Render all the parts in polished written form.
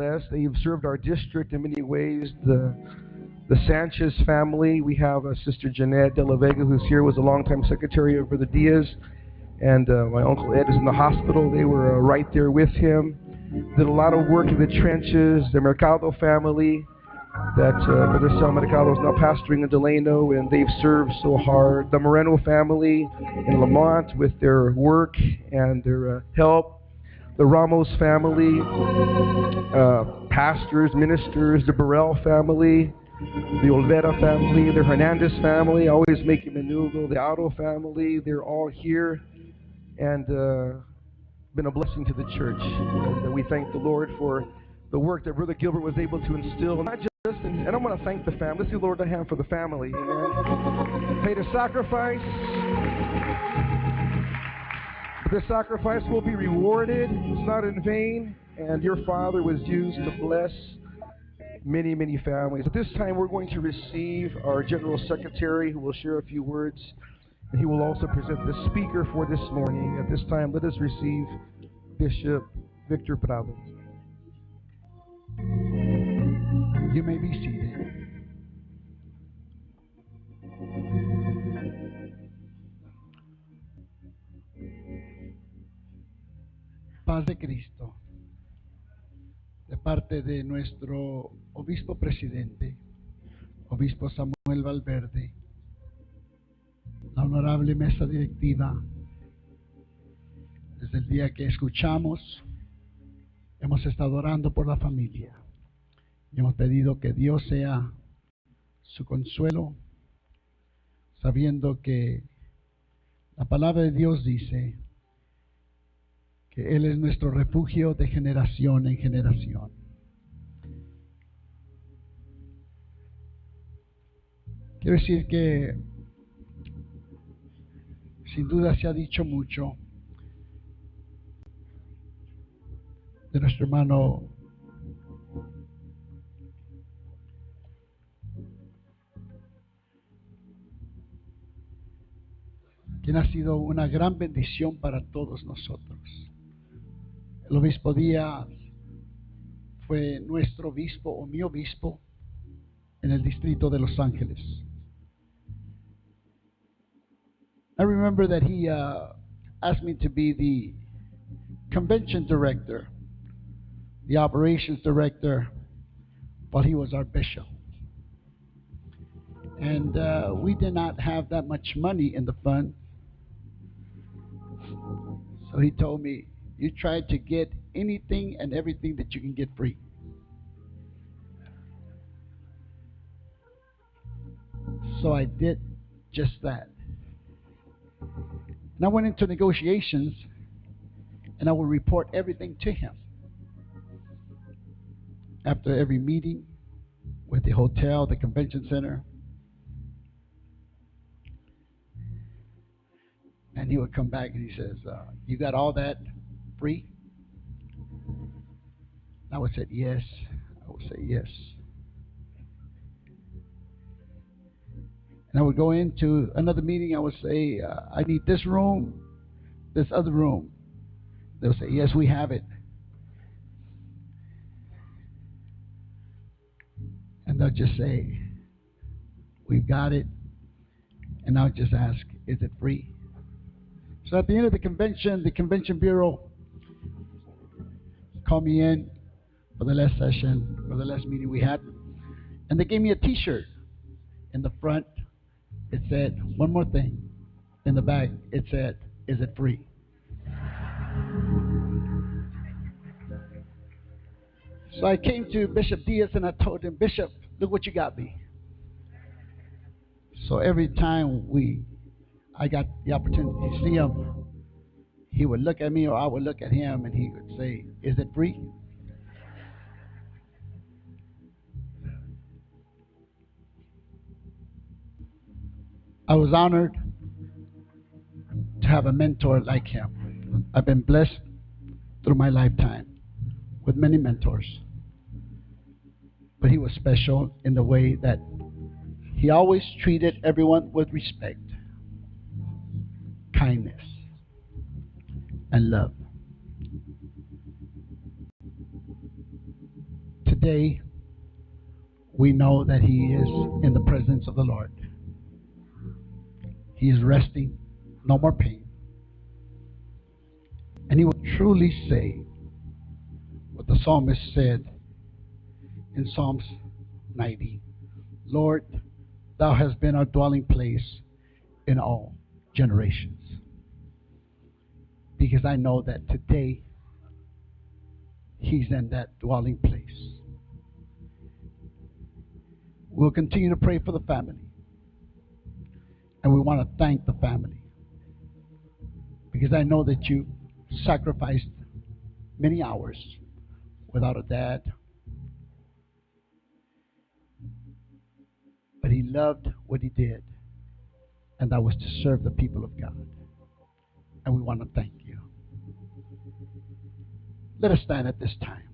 blessed. They've served our district in many ways. The Sanchez family, we have Sister Jeanette De La Vega, who's here, was a longtime secretary of Brother Diaz, and my Uncle Ed is in the hospital. They were right there with him. Did a lot of work in the trenches. The Mercado family, that Brother Sal Mercado is now pastoring in Delano, and they've served so hard. The Moreno family in Lamont with their work and their help. The Ramos family, pastors, ministers, the Burrell family, the Olvera family, the Hernandez family, always making Menudo, the Otto family, they're all here and been a blessing to the church. And we thank the Lord for the work that Brother Gilbert was able to instill, not just, and I want to thank the family. Let's give the Lord a hand for the family. Amen. Paid a sacrifice. But the sacrifice will be rewarded. It's not in vain. And your father was used to bless many, many families. At this time, we're going to receive our General Secretary, who will share a few words, and he will also present the speaker for this morning. At this time, let us receive Bishop Victor Prado. You may be seated. Paz de Cristo, de parte de nuestro obispo presidente, obispo Samuel Valverde, la honorable mesa directiva. Desde el día que escuchamos, hemos estado orando por la familia y hemos pedido que Dios sea su consuelo, sabiendo que la palabra de Dios dice que Él es nuestro refugio de generación en generación. Quiero decir que sin duda se ha dicho mucho de nuestro hermano quien ha sido una gran bendición para todos nosotros. El obispo Díaz fue nuestro obispo o mi obispo en el distrito de Los Ángeles. I remember that he asked me to be the convention director, the operations director, while he was our bishop. And we did not have that much money in the fund. So he told me, you try to get anything and everything that you can get free. So I did just that. And I went into negotiations, and I would report everything to him. After every meeting with the hotel, the convention center, and he would come back and he says, you got all that free? And I would say, yes. I would say, yes. And I would go into another meeting. I would say, I need this room, this other room. They would say, yes, we have it. And they'll just say, we've got it. And I'll just ask, is it free? So at the end of the convention bureau called me in for the last session, for the last meeting we had. And they gave me a t-shirt. In the front, it said, one more thing. In the back, it said, is it free? So I came to Bishop Diaz and I told him, Bishop, look what you got me. So every time I got the opportunity to see him, he would look at me or I would look at him and he would say, is it free? I was honored to have a mentor like him. I've been blessed through my lifetime with many mentors. But he was special in the way that he always treated everyone with respect, kindness, and love. today we know that he is in the presence of the Lord. He is resting, no more pain. And he will truly say what the psalmist said in Psalms 90. Lord, thou hast been our dwelling place in all generations. Because I know that today he's in that dwelling place. We'll continue to pray for the family. And we want to thank the family. Because I know that you sacrificed many hours without a dad. But he loved what he did. And that was to serve the people of God. And we want to thank you. Let us stand at this time.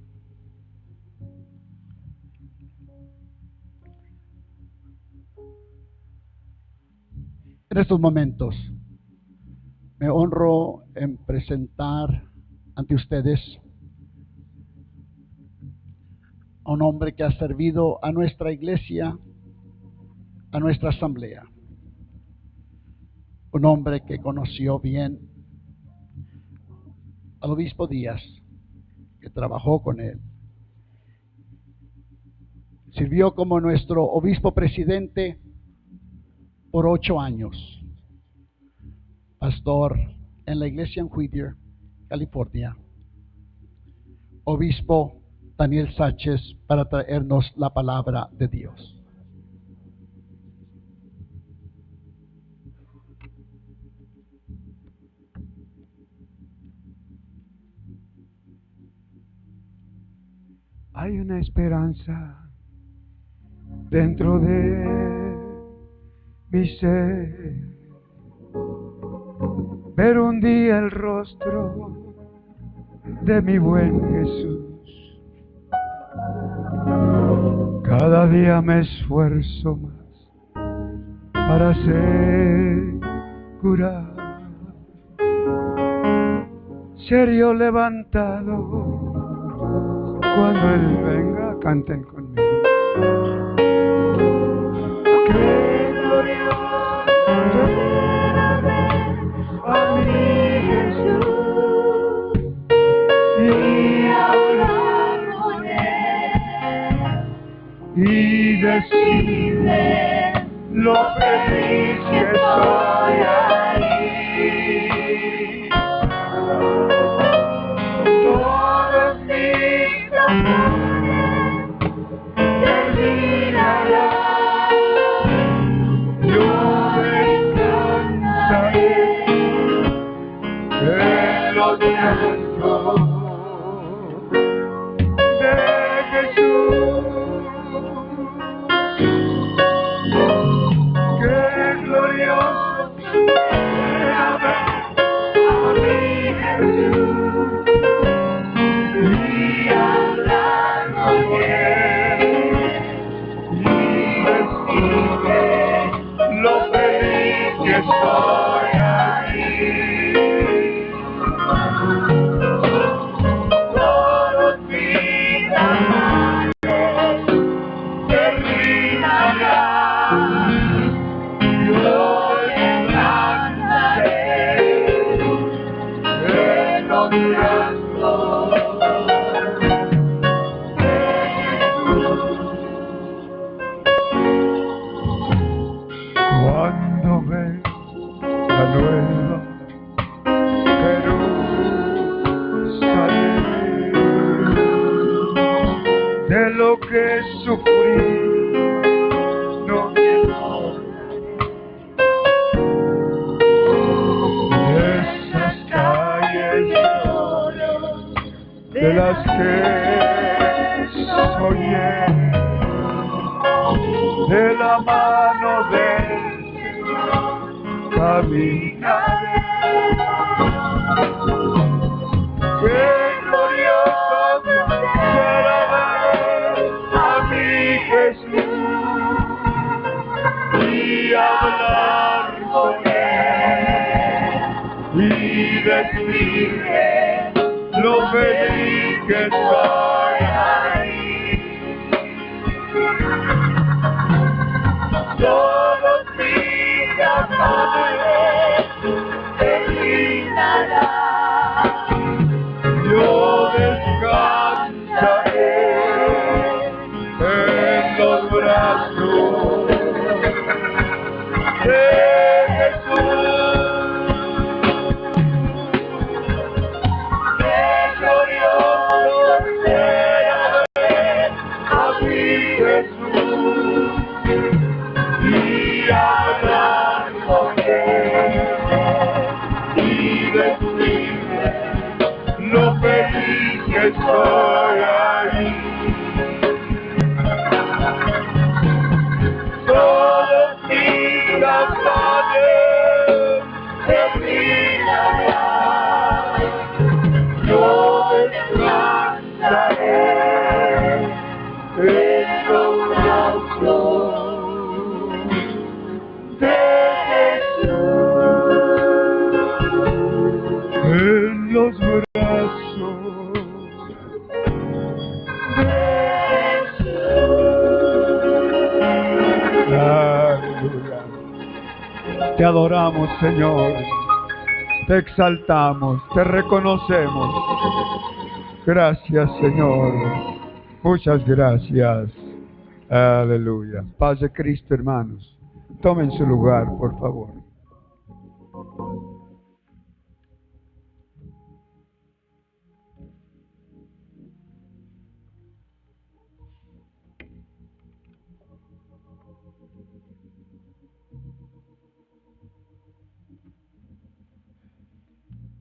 En estos momentos me honro en presentar ante ustedes a un hombre que ha servido a nuestra iglesia, a nuestra asamblea. Un hombre que conoció bien al obispo Diaz, que trabajó con él. Sirvió como nuestro obispo presidente por 8 años. Pastor en la iglesia en Whittier, California. Obispo Daniel Sánchez para traernos la palabra de Dios. Hay una esperanza dentro de mi ser, ver un día el rostro de mi buen Jesús. Cada día me esfuerzo más para asegurar ser yo levantado cuando Él venga. Canten conmigo. Qué glorioso a mi Jesús y hablar con Él y decirle lo feliz que soy ahí. Todos mis amores terminarán, yo descansaré en los brazos de Jesús. Qué glorioso era ver a mi Jesús y hablar con Él y decirle lo feliz que soy ahí. Todos mis amantes terminarán, yo descansaré en los brazos de Jesús. Cuando ves la nueva Jerusalén, de lo que sufrí, no me acordaré. De esas calles de las que soñé, de la mano del Señor caminaré. Qué glorioso será ver a mi Jesús y hablar con Él y decirle lo feliz que soy ahí. brazos de Jesús. Qué glorioso será ver a mi Jesús y hablar con él y decirle lo feliz que estoy ahí. Todos mis afanes terminarán, yo descansaré en los brazos de Jesús, en los brazos de Jesús. Aleluya. Te adoramos, Señor. Te exaltamos, te reconocemos. Gracias, Señor. Muchas gracias. Aleluya. Paz de Cristo, hermanos. Tomen su lugar, por favor.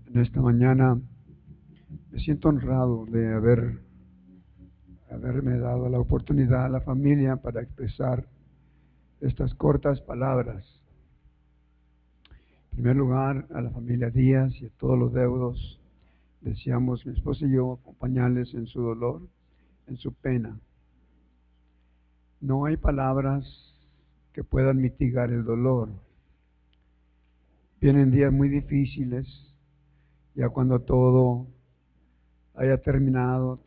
En esta mañana me siento honrado de haberme dado la oportunidad a la familia para expresar estas cortas palabras. En primer lugar, a la familia Díaz y a todos los deudos, deseamos, mi esposa y yo, acompañarles en su dolor, en su pena. No hay palabras que puedan mitigar el dolor. Vienen días muy difíciles, ya cuando todo haya terminado,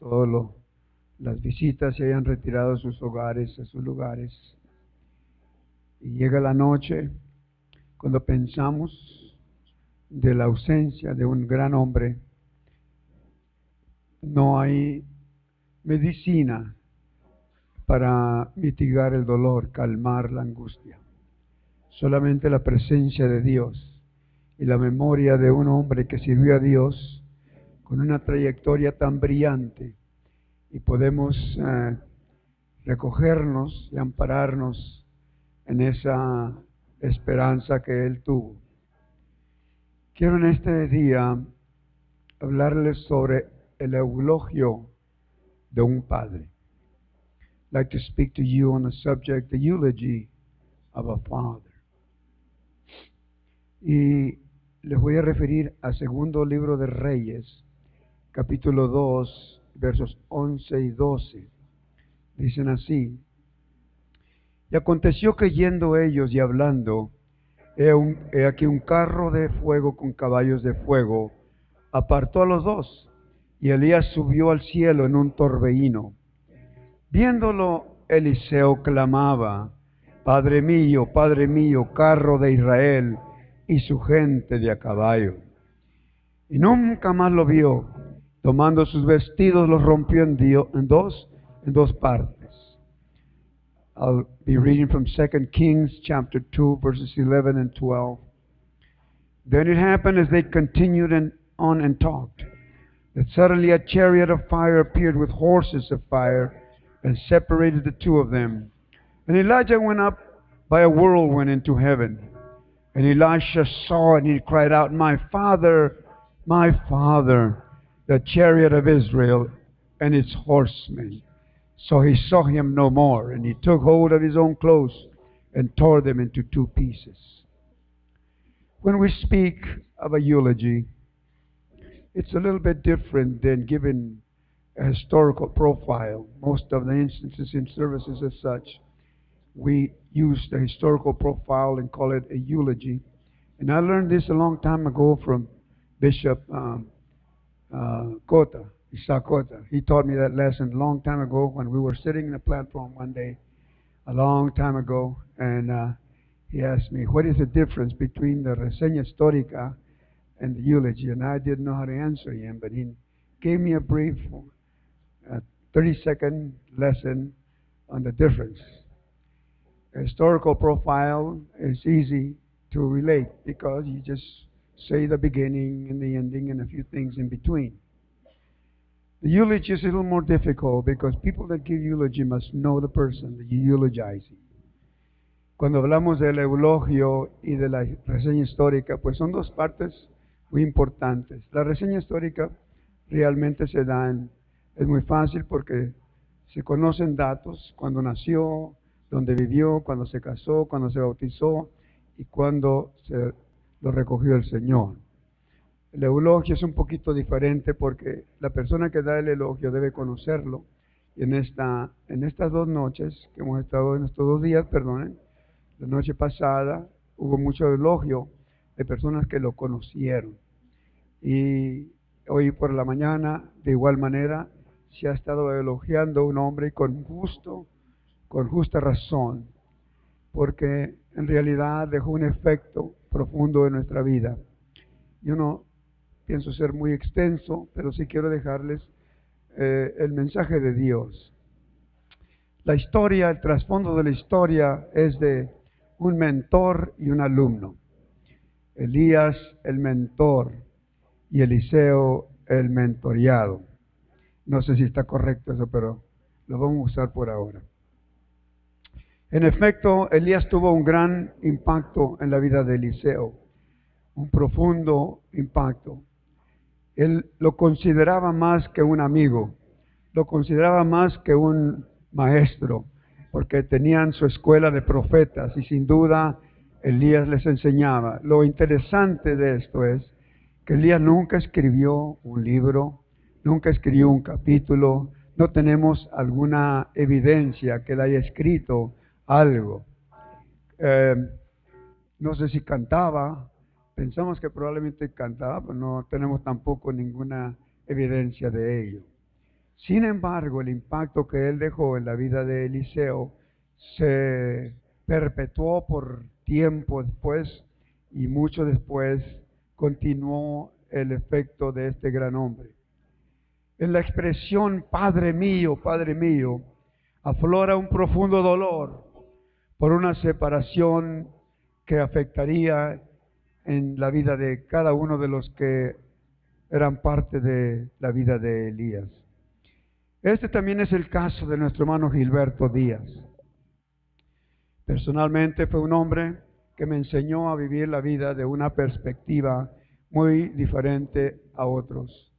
las visitas se hayan retirado a sus hogares, a sus lugares, y llega la noche cuando pensamos de la ausencia de un gran hombre. No hay medicina para mitigar el dolor, calmar la angustia. Solamente la presencia de Dios y la memoria de un hombre que sirvió a Dios con una trayectoria tan brillante, y podemos recogernos y ampararnos en esa esperanza que él tuvo. Quiero en este día hablarles sobre el eulogio de un padre. I'd like to speak to you on the subject, the eulogy of a father. Y les voy a referir a segundo libro de Reyes, capítulo 2, versos 11 y 12. Dicen así: y aconteció que yendo ellos y hablando, he aquí un carro de fuego con caballos de fuego apartó a los dos, y Elías subió al cielo en un torbellino. Viéndolo, Eliseo clamaba: Padre mío, carro de Israel y su gente de a caballo. Y nunca más lo vio. Tomando sus vestidos, los rompió en dos partes. I'll be reading from 2 Kings chapter 2, verses 11 and 12. Then it happened as they continued on and talked, that suddenly a chariot of fire appeared with horses of fire and separated the two of them. And Elijah went up by a whirlwind into heaven. And Elisha saw it, and he cried out, my father, the chariot of Israel and its horsemen. So he saw him no more, and he took hold of his own clothes and tore them into two pieces. When we speak of a eulogy, it's a little bit different than giving a historical profile. Most of the instances in services as such, we use the historical profile and call it a eulogy. And I learned this a long time ago from Bishop Isaac Cota. He taught me that lesson a long time ago when we were sitting in a platform one day, a long time ago, and he asked me, what is the difference between the reseña histórica and the eulogy? And I didn't know how to answer him, but he gave me a brief 30-second lesson on the difference. historical profile is easy to relate because you just say the beginning and the ending and a few things in between. The eulogy is a little more difficult because people that give eulogy must know the person that you're eulogizing. Cuando hablamos del eulogio y de la reseña histórica, pues son dos partes muy importantes. La reseña histórica realmente es muy fácil porque se conocen datos, cuando nació, dónde vivió, cuando se casó, cuando se bautizó y cuando se lo recogió el Señor. El eulogio es un poquito diferente porque la persona que da el elogio debe conocerlo. Y en estas 2 noches que hemos estado, en estos 2 días, perdonen, la noche pasada hubo mucho elogio de personas que lo conocieron. Y hoy por la mañana, de igual manera, se ha estado elogiando a un hombre con justa razón, porque en realidad dejó un efecto profundo en nuestra vida. Yo no pienso ser muy extenso, pero sí quiero dejarles el mensaje de Dios. La historia, el trasfondo de la historia es de un mentor y un alumno. Elías, el mentor, y Eliseo, el mentoreado. No sé si está correcto eso, pero lo vamos a usar por ahora. En efecto, Elías tuvo un gran impacto en la vida de Eliseo, un profundo impacto. Él lo consideraba más que un amigo, lo consideraba más que un maestro, porque tenían su escuela de profetas y sin duda Elías les enseñaba. Lo interesante de esto es que Elías nunca escribió un libro, nunca escribió un capítulo, no tenemos alguna evidencia que él haya escrito algo. No sé si cantaba, pensamos que probablemente cantaba, pero no tenemos tampoco ninguna evidencia de ello. Sin embargo, el impacto que él dejó en la vida de Eliseo se perpetuó por tiempo después y mucho después continuó el efecto de este gran hombre. En la expresión Padre mío, aflora un profundo dolor por una separación que afectaría en la vida de cada uno de los que eran parte de la vida de Elías. Este también es el caso de nuestro hermano Gilberto Diaz. Personalmente fue un hombre que me enseñó a vivir la vida de una perspectiva muy diferente a otros.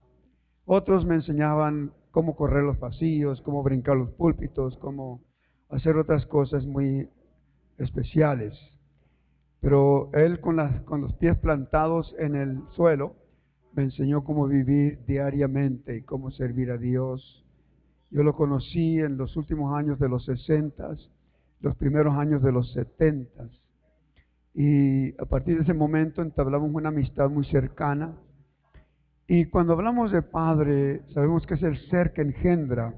Otros me enseñaban cómo correr los pasillos, cómo brincar los púlpitos, cómo hacer otras cosas muy especiales. Pero él con los pies plantados en el suelo me enseñó cómo vivir diariamente y cómo servir a Dios. Yo lo conocí en los últimos años de los 60, los primeros años de los 70. Y a partir de ese momento entablamos una amistad muy cercana. Y cuando hablamos de Padre, sabemos que es el ser que engendra,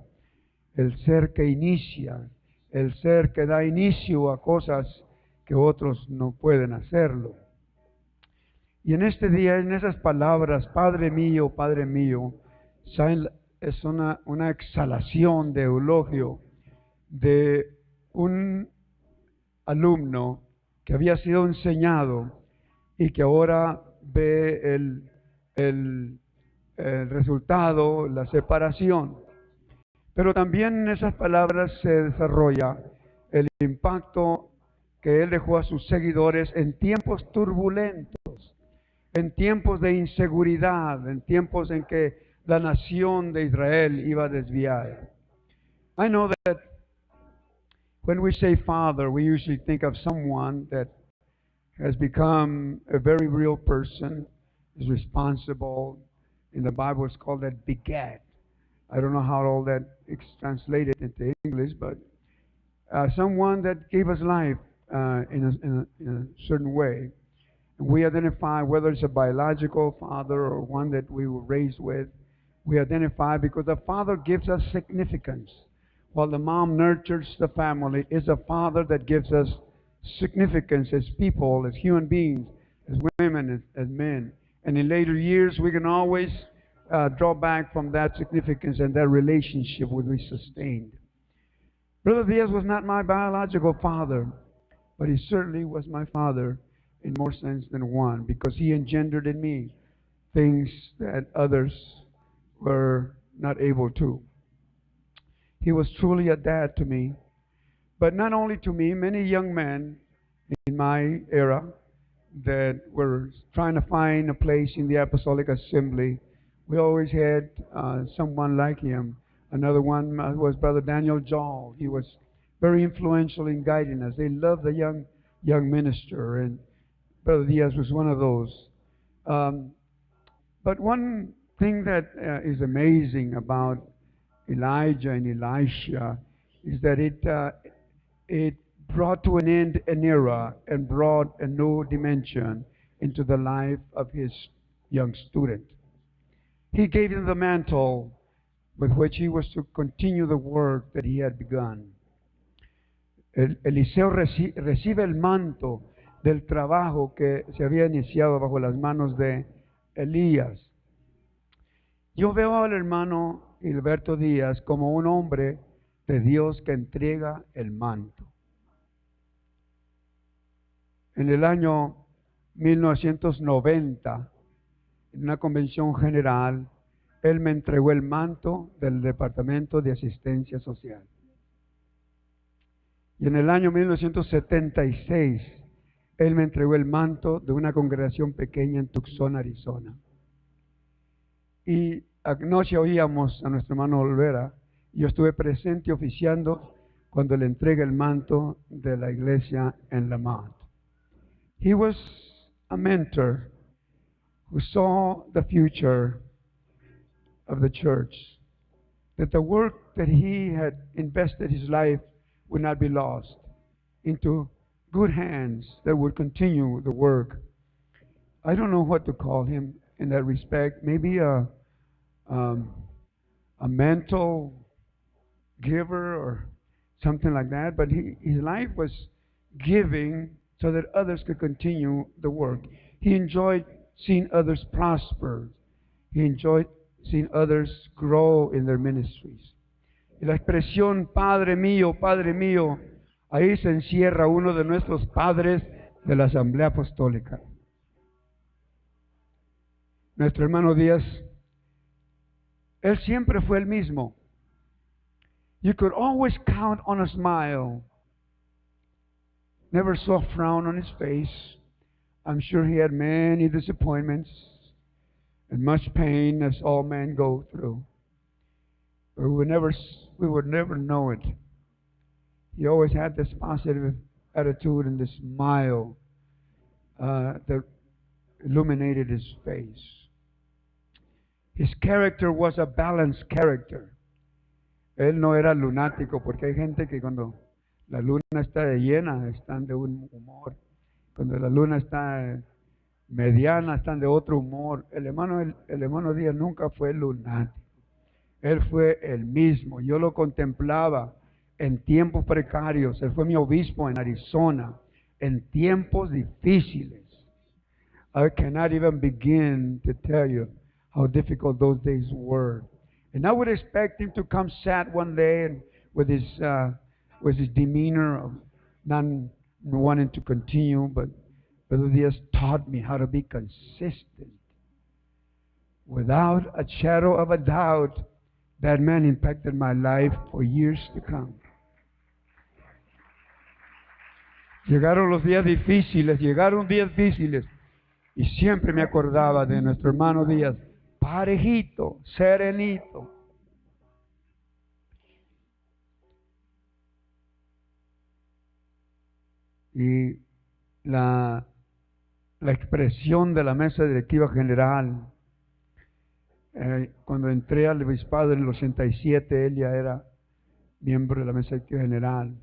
el ser que inicia, el ser que da inicio a cosas que otros no pueden hacerlo. Y en este día, en esas palabras, Padre mío, es una exhalación de elogio de un alumno que había sido enseñado y que ahora ve el resultado, la separación. Pero también en esas palabras se desarrolla el impacto que él dejó a sus seguidores en tiempos turbulentos, en tiempos de inseguridad, en tiempos en que la nación de Israel iba desviada. I know that when we say father, we usually think of someone that has become a very real person, is responsible. In the Bible, it's called that begat. I don't know how all that is translated into English, but someone that gave us life in a certain way. And we identify whether it's a biological father or one that we were raised with. We identify because the father gives us significance. While the mom nurtures the family, is a father that gives us significance as people, as human beings, as women, as men. And in later years, we can always draw back from that significance and that relationship will be sustained. Brother Diaz was not my biological father. but he certainly was my father in more sense than one, because he engendered in me things that others were not able to. He was truly a dad to me, but not only to me, many young men in my era that were trying to find a place in the Apostolic Assembly. We always had someone like him. Another one was Brother Daniel Jall. He was very influential in guiding us. They loved the young minister, and Brother Diaz was one of those. Um, but one thing that is amazing about Elijah and Elisha is that it brought to an end an era and brought a new dimension into the life of his young student. He gave him the mantle with which he was to continue the work that he had begun. Eliseo recibe el manto del trabajo que se había iniciado bajo las manos de Elías. Yo veo al hermano Gilberto Díaz como un hombre de Dios que entrega el manto. En el año 1990, en una convención general, él me entregó el manto del Departamento de Asistencia Social. Y en el año 1976, él me entregó el manto de una congregación pequeña en Tucson, Arizona. Y anoche oíamos a nuestro hermano Olvera, y yo estuve presente oficiando cuando le entrega el manto de la iglesia en Lamont. He was a mentor who saw the future of the church, that the work that he had invested his life would not be lost into good hands that would continue the work. I don't know what to call him in that respect. Maybe a mental giver or something like that, but his life was giving so that others could continue the work. He enjoyed seeing others prosper. He enjoyed seeing others grow in their ministries. Y la expresión Padre mío, ahí se encierra uno de nuestros padres de la Asamblea Apostólica. Nuestro hermano Díaz, él siempre fue el mismo. You could always count on a smile. Never saw a frown on his face. I'm sure he had many disappointments and much pain, as all men go through. But we would never know it. He always had this positive attitude and this smile that illuminated his face. His character was a balanced character. Él no era lunático, porque hay gente que cuando la luna está de llena están de un humor. Cuando la luna está mediana están de otro humor. El hermano Díaz nunca fue lunático. Él fue el mismo. Yo lo contemplaba en tiempos precarios. Él fue mi obispo en Arizona, en tiempos difíciles. I cannot even begin to tell you how difficult those days were. And I would expect him to come sad one day and with his demeanor of not wanting to continue, but Brother Diaz taught me how to be consistent. Without a shadow of a doubt, that man impacted my life for years to come. Llegaron días difíciles, y siempre me acordaba de nuestro hermano Díaz, parejito, serenito. Y la expresión de la mesa directiva general, cuando entré al obispado en el 87, él ya era miembro de la mesa directiva general.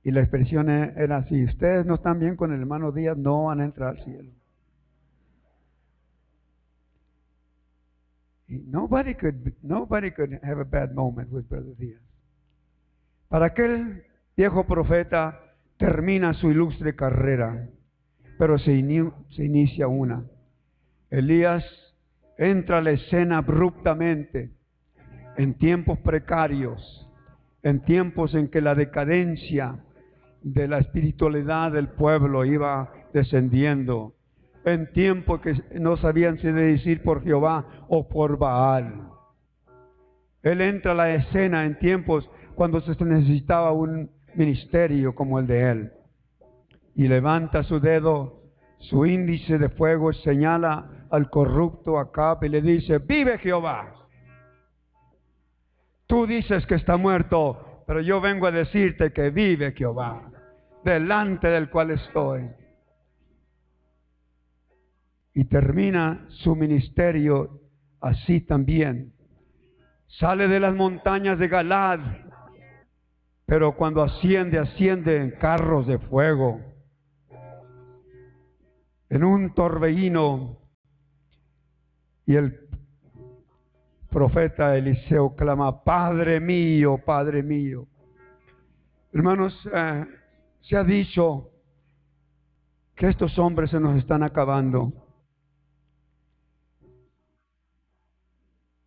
Y la expresión era así: ustedes no están bien con el hermano Díaz, no van a entrar al cielo. Nobody could have a bad moment with Brother Diaz. Para aquel viejo profeta termina su ilustre carrera, pero se inicia una. Elías entra a la escena abruptamente, en tiempos precarios, en tiempos en que la decadencia de la espiritualidad del pueblo iba descendiendo, en tiempo que no sabían si decir por Jehová o por Baal. Él entra a la escena en tiempos cuando se necesitaba un ministerio como el de él. Y levanta su dedo, su índice de fuego, señala al corrupto Acab y le dice: vive Jehová. Tú dices que está muerto, pero yo vengo a decirte que vive Jehová, delante del cual estoy. Y termina su ministerio así también. Sale de las montañas de Galaad, pero cuando asciende en carros de fuego, en un torbellino, y el profeta Eliseo clama: Padre mío, Padre mío. Hermanos, se ha dicho que estos hombres se nos están acabando.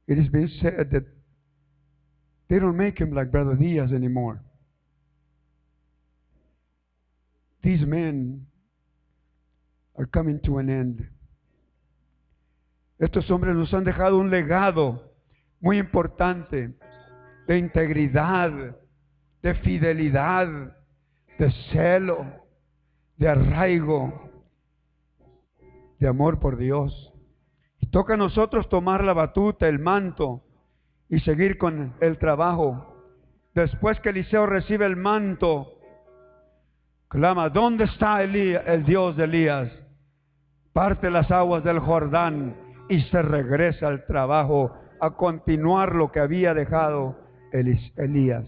It has been said that they don't make him like Brother Diaz anymore. These men are coming to an end. Estos hombres nos han dejado un legado muy importante de integridad, de fidelidad, de celo, de arraigo, de amor por Dios. Y toca a nosotros tomar la batuta, el manto, y seguir con el trabajo. Después que Eliseo recibe el manto, clama: ¿dónde está el Dios de Elías? Parte las aguas del Jordán y se regresa al trabajo a continuar lo que había dejado Elías.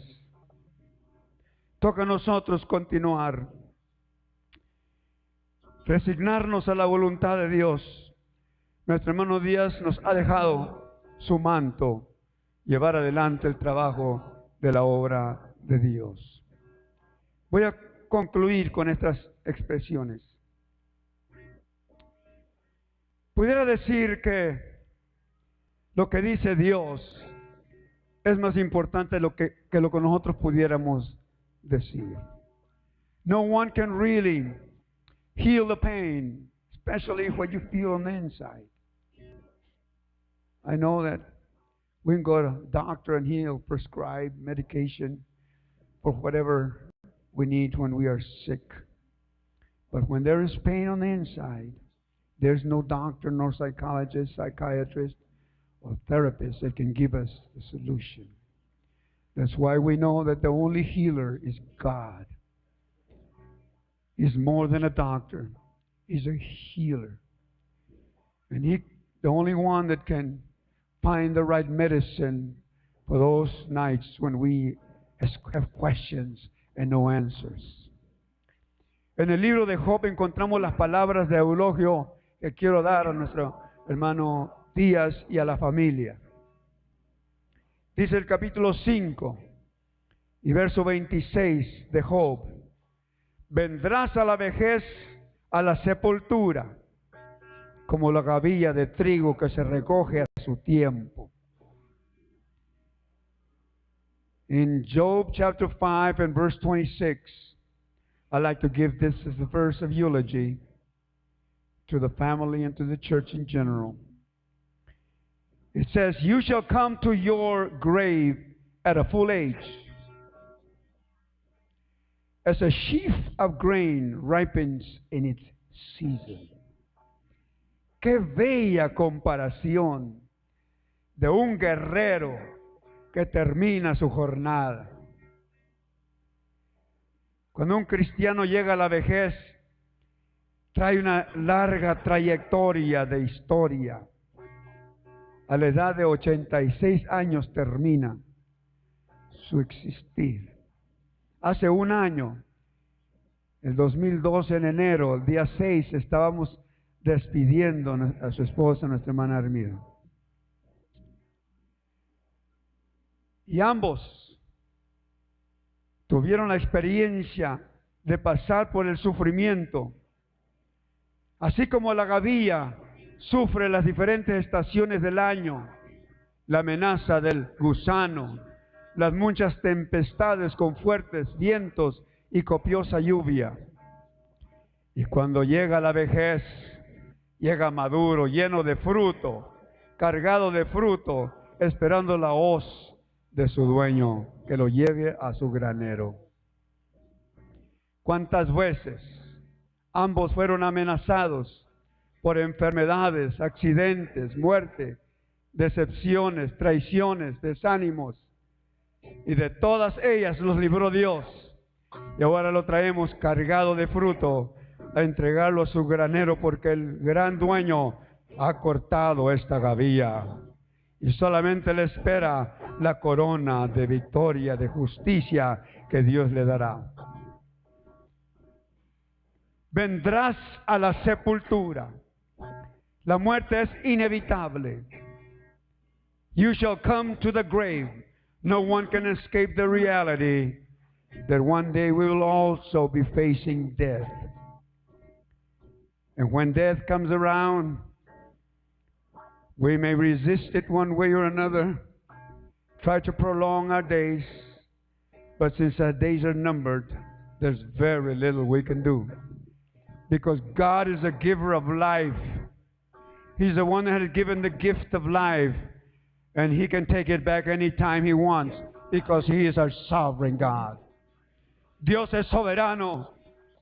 Toca a nosotros continuar, resignarnos a la voluntad de Dios. Nuestro hermano Díaz nos ha dejado su manto, llevar adelante el trabajo de la obra de Dios. Voy a concluir con estas expresiones. Pudiera decir que lo que dice Dios es más importante que lo que nosotros pudiéramos decir. No one can really heal the pain, especially what you feel on the inside. I know that we can go to a doctor and he'll prescribe medication for whatever we need when we are sick. But when there is pain on the inside, there's no doctor, nor psychologist, psychiatrist, or therapist that can give us the solution. That's why we know that the only healer is God. He's more than a doctor. He's a healer. And the only one that can find the right medicine for those nights when we have questions and no answers. En el libro de Job encontramos las palabras de eulogio que quiero dar a nuestro hermano Díaz y a la familia. Dice el capítulo 5 y verso 26 de Job: vendrás a la vejez, a la sepultura, como la gavilla de trigo que se recoge a su tiempo. In Job chapter 5 and verse 26, I like to give this as a verse of eulogy to the family and to the church in general. It says, you shall come to your grave at a full age, as a sheaf of grain ripens in its season. Qué bella comparación de un guerrero que termina su jornada. Cuando un cristiano llega a la vejez, trae una larga trayectoria de historia. A la edad de 86 años termina su existir. Hace un año, el 2012 en enero, el día 6, estábamos despidiendo a su esposa, nuestra hermana Armida. Y ambos tuvieron la experiencia de pasar por el sufrimiento. Así como la gavilla sufre las diferentes estaciones del año, la amenaza del gusano, las muchas tempestades con fuertes vientos y copiosa lluvia. Y cuando llega la vejez, llega maduro, lleno de fruto, cargado de fruto, esperando la hoz de su dueño que lo lleve a su granero. ¿Cuántas veces ambos fueron amenazados por enfermedades, accidentes, muerte, decepciones, traiciones, desánimos? Y de todas ellas los libró Dios. Y ahora lo traemos cargado de fruto a entregarlo a su granero, porque el gran dueño ha cortado esta gavilla y solamente le espera la corona de victoria, de justicia que Dios le dará. Vendrás a la sepultura. La muerte es inevitable. You shall come to the grave. No one can escape the reality that one day we will also be facing death. And when death comes around, we may resist it one way or another, try to prolong our days, but since our days are numbered, there's very little we can do. Because God is a giver of life. He's the one that has given the gift of life, and He can take it back anytime He wants, because He is our sovereign God. Dios es soberano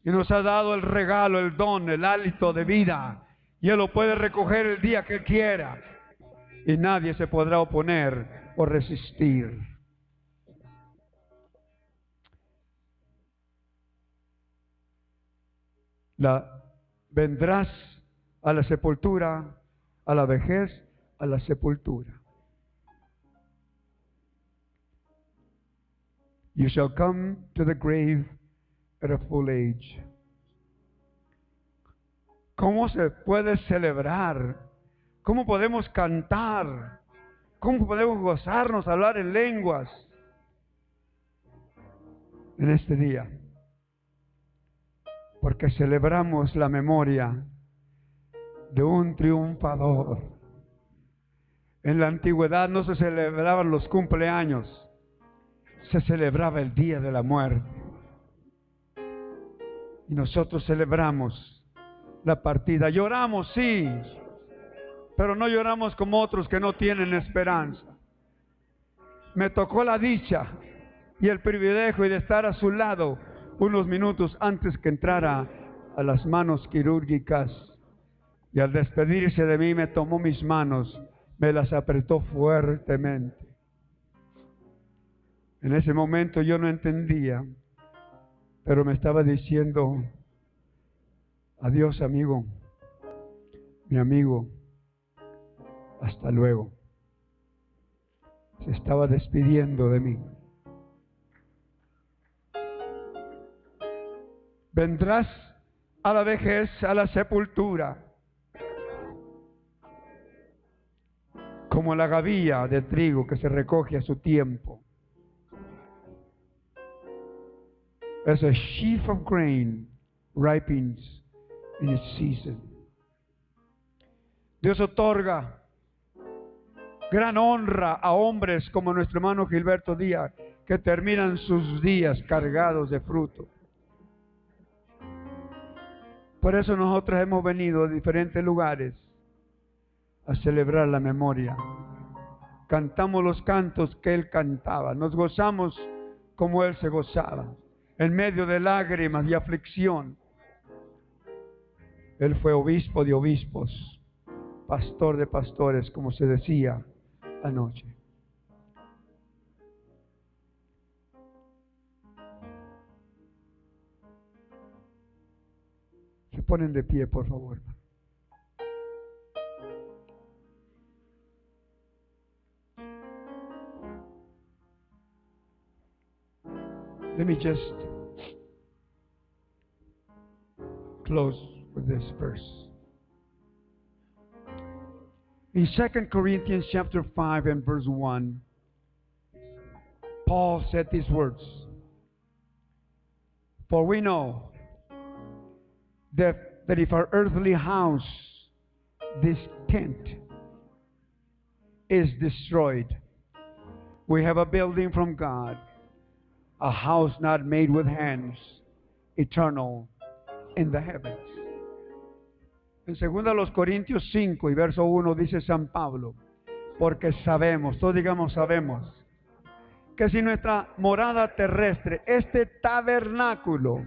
y nos ha dado el regalo, el don, el hálito de vida, y Él lo puede recoger el día que quiera, y nadie se podrá oponer o resistir. Vendrás a la sepultura, a la vejez, a la sepultura. You shall come to the grave at a full age. ¿Cómo se puede celebrar? ¿Cómo podemos cantar? ¿Cómo podemos gozarnos, hablar en lenguas en este día? Porque celebramos la memoria de un triunfador. En la antigüedad no se celebraban los cumpleaños, se celebraba el día de la muerte. Y nosotros celebramos la partida. Lloramos, sí, pero no lloramos como otros que no tienen esperanza. Me tocó la dicha y el privilegio de estar a su lado unos minutos antes que entrara a las manos quirúrgicas, y al despedirse de mí me tomó mis manos, me las apretó fuertemente. En ese momento yo no entendía, pero me estaba diciendo: adiós, amigo, mi amigo, hasta luego. Se estaba despidiendo de mí. Vendrás a la vejez, a la sepultura, como la gavilla de trigo que se recoge a su tiempo. As a sheaf of grain ripens in its season. Dios otorga gran honra a hombres como nuestro hermano Gilberto Diaz, que terminan sus días cargados de fruto. Por eso nosotros hemos venido de diferentes lugares a celebrar la memoria. Cantamos los cantos que él cantaba, nos gozamos como él se gozaba, en medio de lágrimas y aflicción. Él fue obispo de obispos, pastor de pastores, como se decía anoche. Se ponen de pie, por favor. Let me just close with this verse. In 2 Corinthians chapter 5 and verse 1, Paul said these words: For we know that if our earthly house, this tent, is destroyed, we have a building from God, a house not made with hands, eternal in the heavens. En 2 Corintios 5 y verso 1 dice San Pablo, porque sabemos, todos digamos sabemos, que si nuestra morada terrestre, este tabernáculo,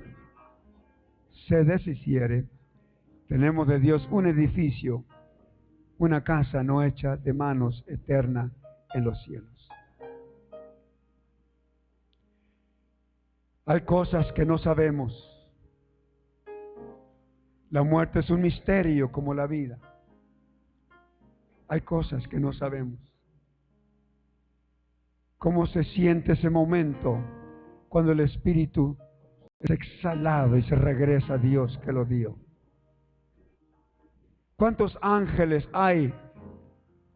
se deshiciere, tenemos de Dios un edificio, una casa no hecha de manos, eterna en los cielos. Hay cosas que no sabemos. La muerte es un misterio como la vida. Hay cosas que no sabemos. ¿Cómo se siente ese momento cuando el espíritu es exhalado y se regresa a Dios que lo dio? ¿Cuántos ángeles hay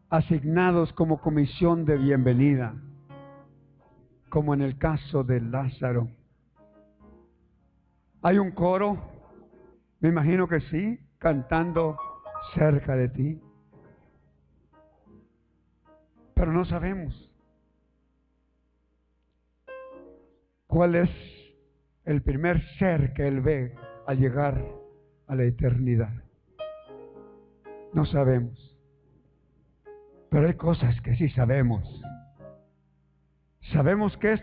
asignados como comisión de bienvenida? Como en el caso de Lázaro. ¿Hay un coro? Me imagino que sí, cantando cerca de ti. Pero no sabemos cuál es el primer ser que Él ve al llegar a la eternidad. No sabemos. Pero hay cosas que sí sabemos. Sabemos que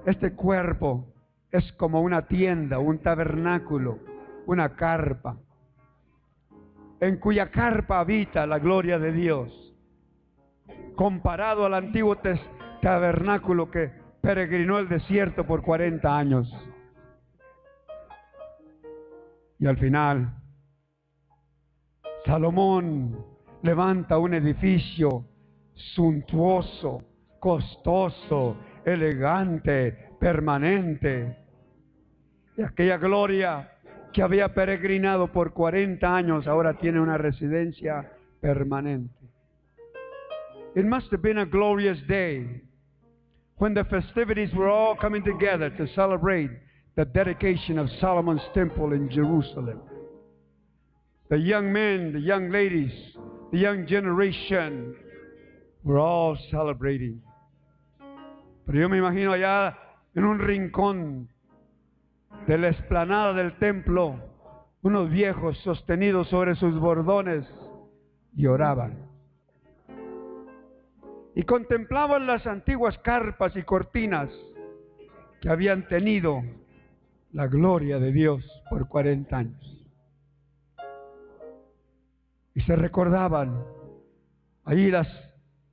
este cuerpo es como una tienda, un tabernáculo, una carpa, en cuya carpa habita la gloria de Dios, comparado al antiguo tabernáculo que peregrinó el desierto por 40 años. Y al final, Salomón levanta un edificio suntuoso, costoso, elegante, permanente. Y aquella gloria que había peregrinado por 40 años ahora tiene una residencia permanente. It must have been a glorious day when the festivities were all coming together to celebrate the dedication of Solomon's temple in Jerusalem. The young men, the young ladies, the young generation were all celebrating. Pero yo me imagino allá en un rincón de la explanada del templo, unos viejos sostenidos sobre sus bordones y oraban. Y contemplaban las antiguas carpas y cortinas que habían tenido la gloria de Dios por 40 años. Y se recordaban, ahí las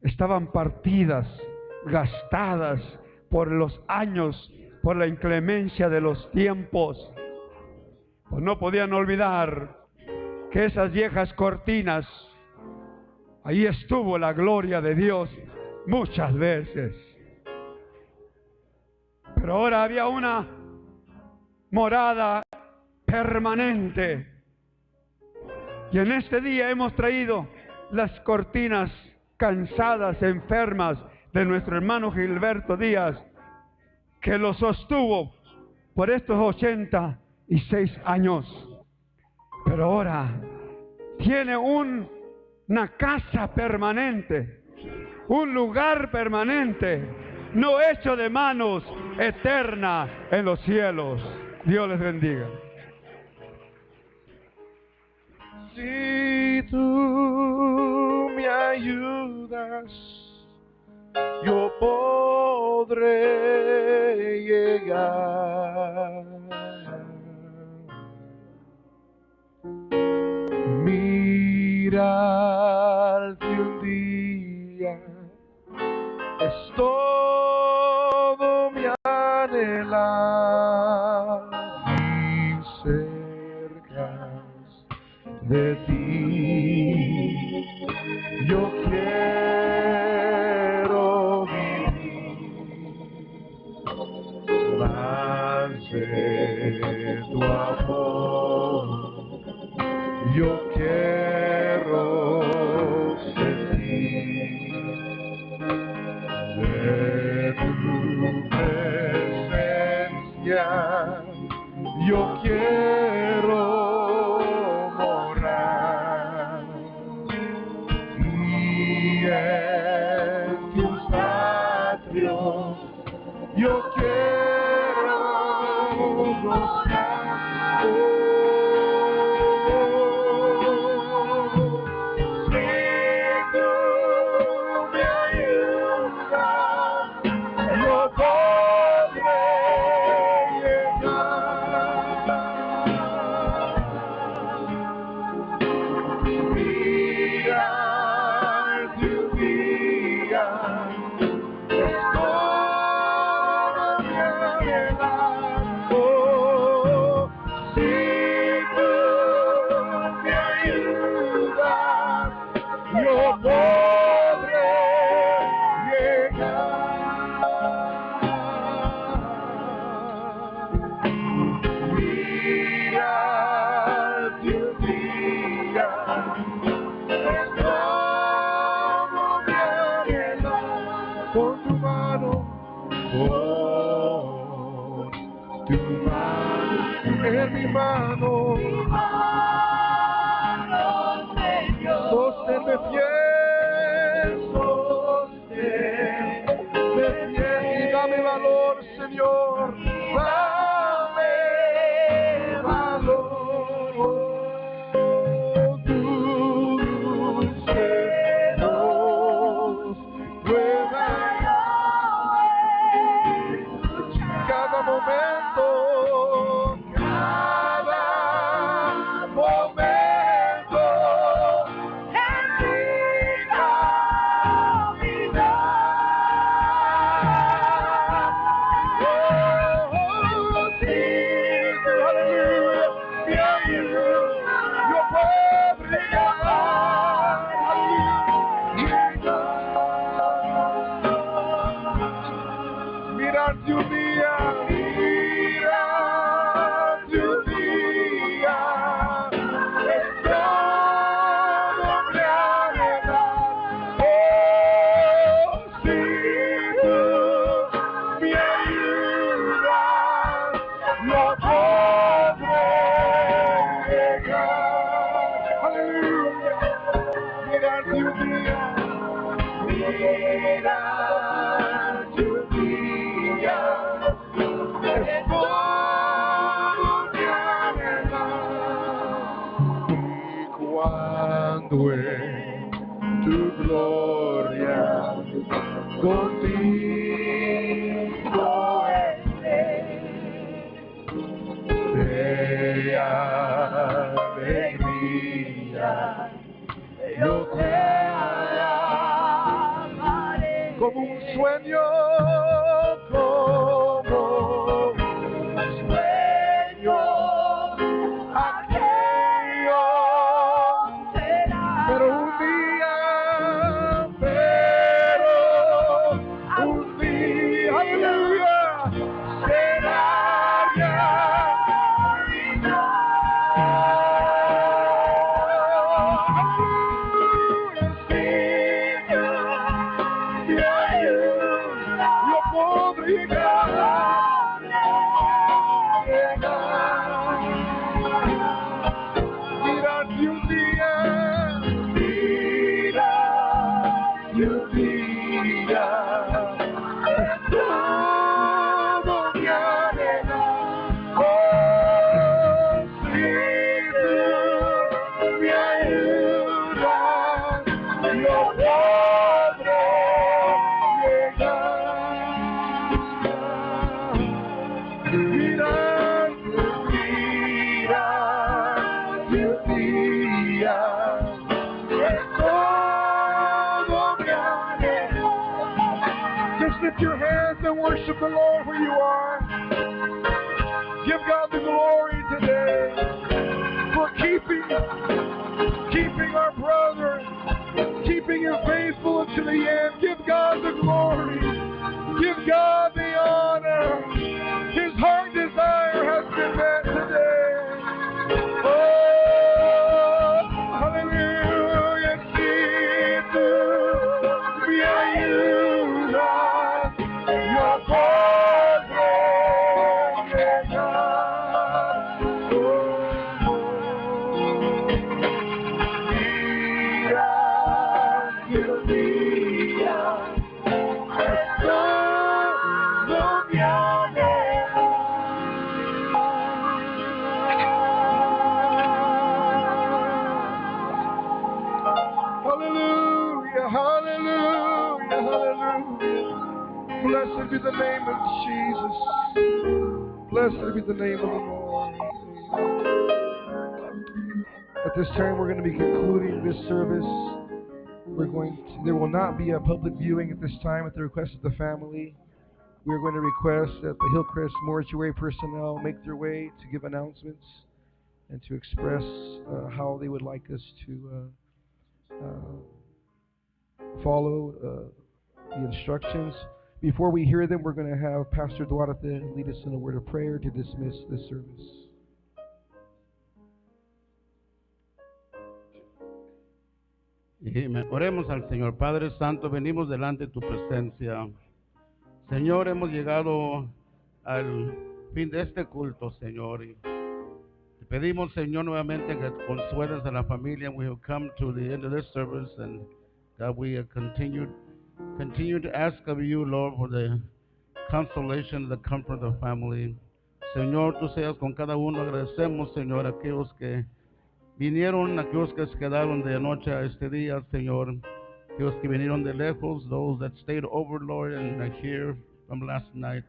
estaban partidas, gastadas por los años, por la inclemencia de los tiempos. Pues no podían olvidar que esas viejas cortinas, ahí estuvo la gloria de Dios muchas veces. Pero ahora había una morada permanente. Y en este día hemos traído las cortinas cansadas, enfermas de nuestro hermano Gilberto Diaz, que lo sostuvo por estos 86 años. Pero ahora tiene una casa permanente, un lugar permanente, no hecho de manos, eterna en los cielos. Dios les bendiga. Si tú me ayudas, yo podré llegar. Mirarte un día es todo mi anhelar, y cerca de ti yo quiero vivir más de tu amor, yo quiero sentir de tu presencia, yo quiero morar y en tus atrios yo quiero en mi mano, Señor. sosténme fiel, sosténme fiel y dame valor, Señor, dame valor, tu dulce voz, nueva cada momento, mirarte un día, es todo mi anhelar. Oh, si tú me ayudas, yo podré llegar. Aleluya, mirarte un día, mirarte un día, es todo mi anhelar. Y cuando en tu gloria contigo esté, sea alegría, yo te alabaré como un sueño, aquello Será. pero un día, aleluya, será yo podré llegar, mirarte un día, es todo mi anhelar. Oh, si tú me ayudas, yo podré llegar. Mirarte un día, es todo mi anhelo. Just lift your hands and worship the Lord where you are. Give God the glory today for keeping our brother, keeping him faithful unto the end. Give God the glory. Give God the honor. His heart desire has been met today. Oh, hallelujah. Si tú me ayudas, yo podré llegar. Mira que un día Blessed be the name of Jesus. Blessed be the name of the Lord. At this time, we're going to be concluding this service. There will not be a public viewing at this time at the request of the family. We're going to request that the Hillcrest Mortuary personnel make their way to give announcements and to express how they would like us to follow the instructions. Before we hear them, we're going to have Pastor Duarte lead us in a word of prayer to dismiss this service. Oremos al Señor. Padre Santo, venimos delante de tu presencia. Señor, hemos llegado al fin de este culto, Señor. Y te pedimos, Señor, nuevamente que consueles a la familia. We have come to the end of this service, and God, we have continue to ask of you, Lord, for the consolation, the comfort of the family. Señor, tú seas con cada uno. Agradecemos, Señor, a aquellos que vinieron, aquellos que se quedaron de anoche a este día, Señor. Aquellos que vinieron de lejos, those that stayed over, Lord, and are here from last night.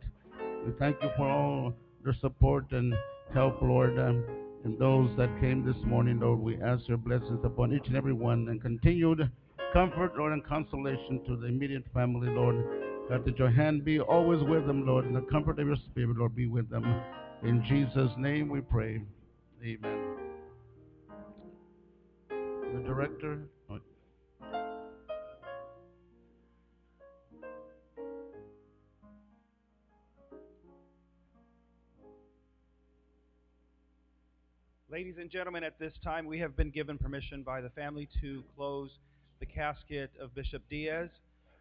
We thank you for all their support and help, Lord. And those that came this morning, Lord, we ask your blessings upon each and every one, and continued comfort, Lord, and consolation to the immediate family, Lord. God, that your hand be always with them, Lord, and the comfort of your spirit, Lord, be with them. In Jesus' name we pray. Amen. The director. Ladies and gentlemen, at this time we have been given permission by the family to close the casket of Bishop Diaz.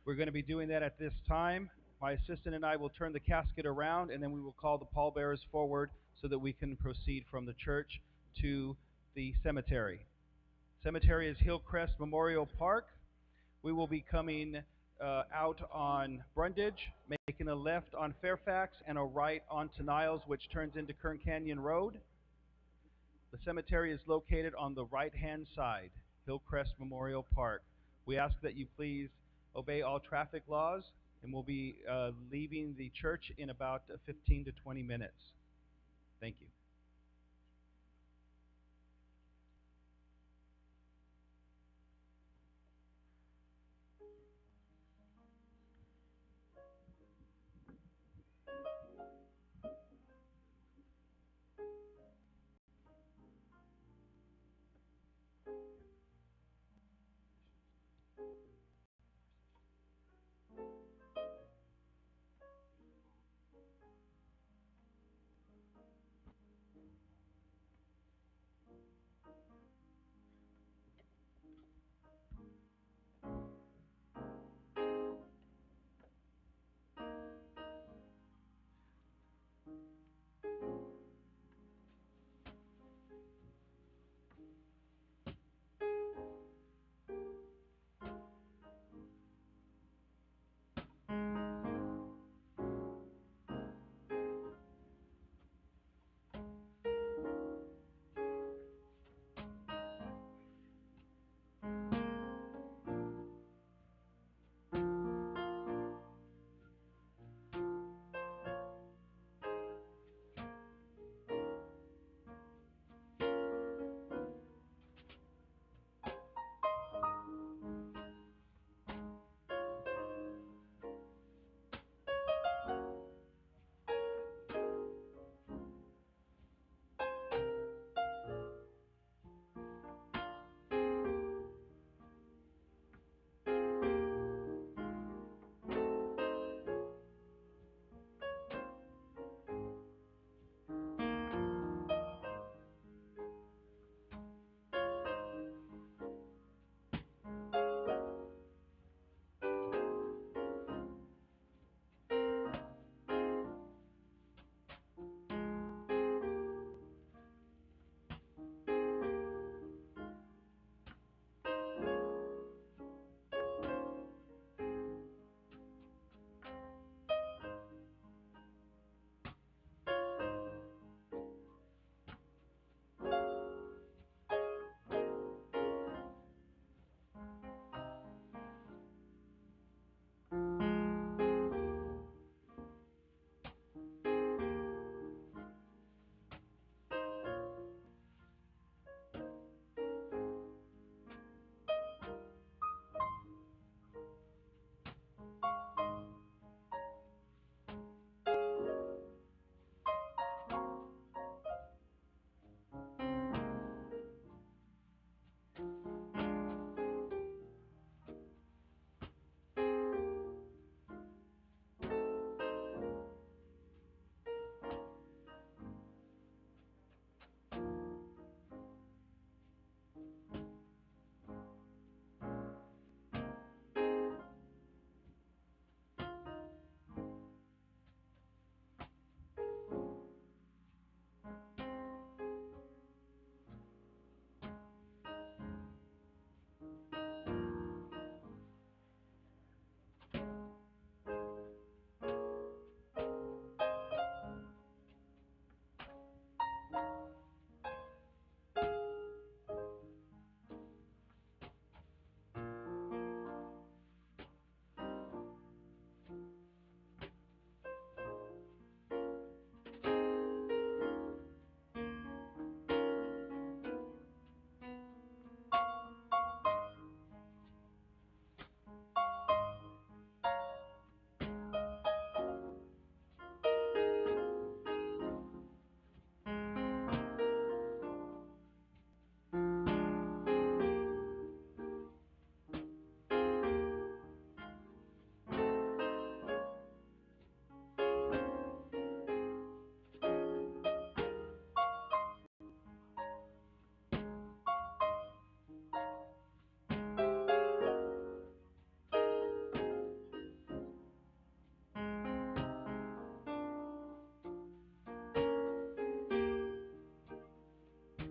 We're going to be doing that at this time. My assistant and I will turn the casket around, and then we will call the pallbearers forward so that we can proceed from the church to the cemetery. Cemetery is Hillcrest Memorial Park. We will be coming out on Brundage, making a left on Fairfax and a right onto Niles, which turns into Kern Canyon Road. The cemetery is located on the right-hand side, Hillcrest Memorial Park. We ask that you please obey all traffic laws, and we'll be leaving the church in about 15 to 20 minutes. Thank you.